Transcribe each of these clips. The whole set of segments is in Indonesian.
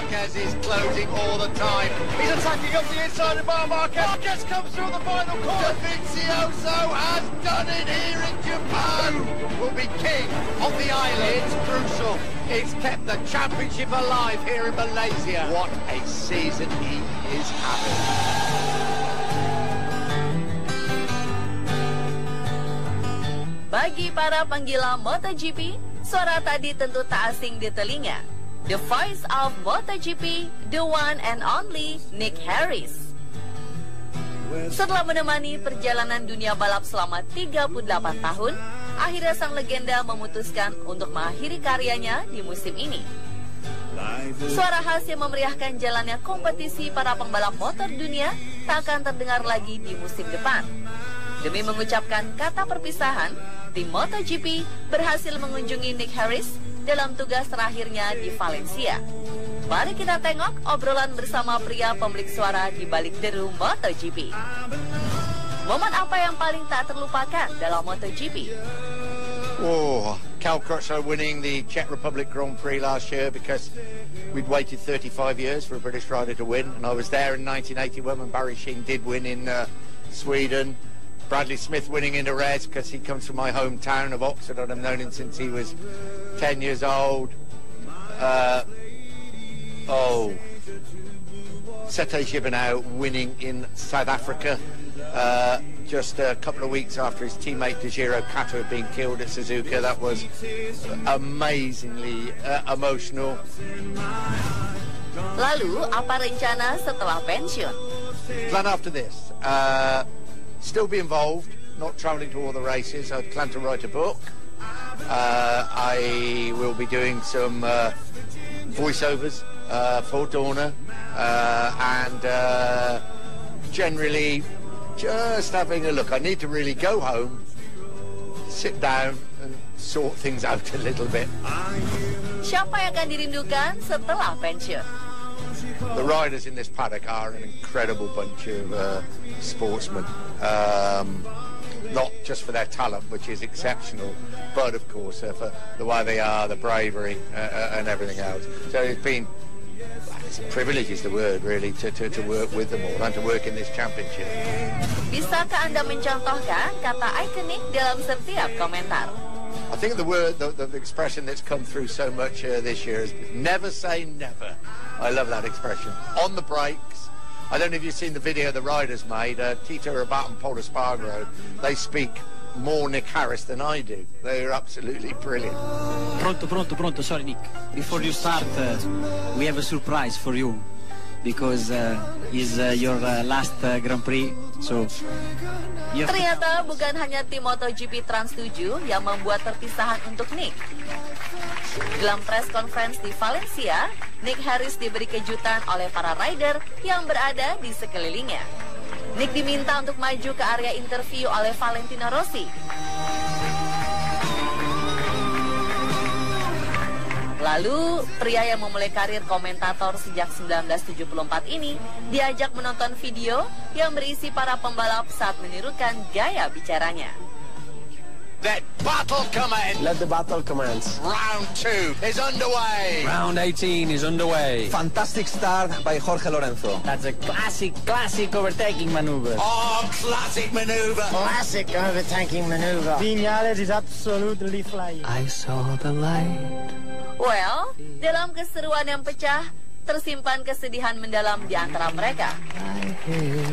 Marquez is closing all the time. He's attacking up the inside of Marquez. Marquez comes through the final corner. Dovizioso has done it here in Japan. Will be king of the island. It's crucial. It's kept the championship alive here in Malaysia. What a season he is having. Bagi para penggila MotoGP, suara tadi tentu tak asing di telinga. The voice of MotoGP, the one and only Nick Harris. Setelah menemani perjalanan dunia balap selama 38 tahun, akhirnya sang legenda memutuskan untuk mengakhiri karyanya di musim ini. Suara khas yang memeriahkan jalannya kompetisi para pembalap motor dunia tak akan terdengar lagi di musim depan. Demi mengucapkan kata perpisahan, tim MotoGP berhasil mengunjungi Nick Harris dalam tugas terakhirnya di Valencia. Mari kita tengok obrolan bersama pria pemilik suara di balik deru MotoGP. Momen apa yang paling tak terlupakan dalam MotoGP? Oh, Cal Crutchlow winning the Czech Republic Grand Prix last year because we'd waited 35 years for a British rider to win, and I was there in 1981 when Barry Sheene did win in Sweden. Bradley Smith winning in the Reds because he comes from my hometown of Oxford, and I've known him since he was 10 years old. Sete Gibernau winning in South Africa just a couple of weeks after his teammate Dejiro Kato had been killed at Suzuka. That was amazingly emotional. Lalu, apa rencana setelah pensiun? Plan after this. Still be involved, not travelling to all the races. I plan to write a book. I will be doing some voiceovers for Dorna and generally just having a look. I need to really go home, sit down and sort things out a little bit. Siapa yang akan dirindukan setelah pensiun? The riders in this paddock are an incredible bunch of sportsmen, not just for their talent, which is exceptional, but of course for the way they are, the bravery and everything else. So it's a privilege is the word really to work with them all and to work in this championship. Bisakah Anda mencontohkan kata ikonik dalam setiap komentar? I think the expression that's come through so much this year is never say never. I love that expression. On the brakes, I don't know if you've seen the video the riders made, Tito Rabat and Paul Espargaro, they speak more Nick Harris than I do. They're absolutely brilliant. Pronto, sorry Nick. Before you start, we have a surprise for you. Because it's your last Grand Prix, so ternyata bukan hanya tim MotoGP Trans 7 yang membuat perpisahan untuk Nick. Dalam press conference di Valencia, Nick Harris diberi kejutan oleh para rider yang berada di sekelilingnya. Nick diminta untuk maju ke area interview oleh Valentino Rossi. Lalu, pria yang memulai karir komentator sejak 1974 ini diajak menonton video yang berisi para pembalap saat menirukan gaya bicaranya. Let battle commence. Let the battle commence. Round 2 is underway. Round 18 is underway. Fantastic start by Jorge Lorenzo. That's a classic overtaking maneuver. Oh, classic maneuver. Classic overtaking maneuver. Viñales is absolutely flying. I saw the light. Well, dalam keseruan yang pecah, tersimpan kesedihan mendalam di antara mereka. I hear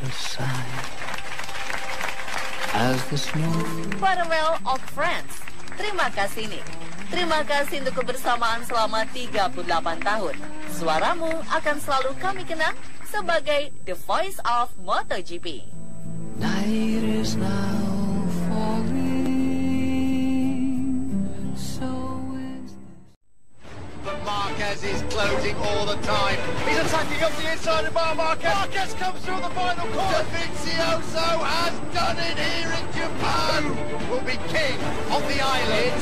the sigh as the smoke. Farewell old friends. Terima kasih Nick. Terima kasih untuk kebersamaan selama 38 tahun. Suaramu akan selalu kami kenang sebagai the voice of MotoGP. Night is now falling. Marquez is closing all the time. He's attacking up the inside of Marquez. Marquez comes through the final corner. Dovizioso has done it here in Japan. Will be king of the island.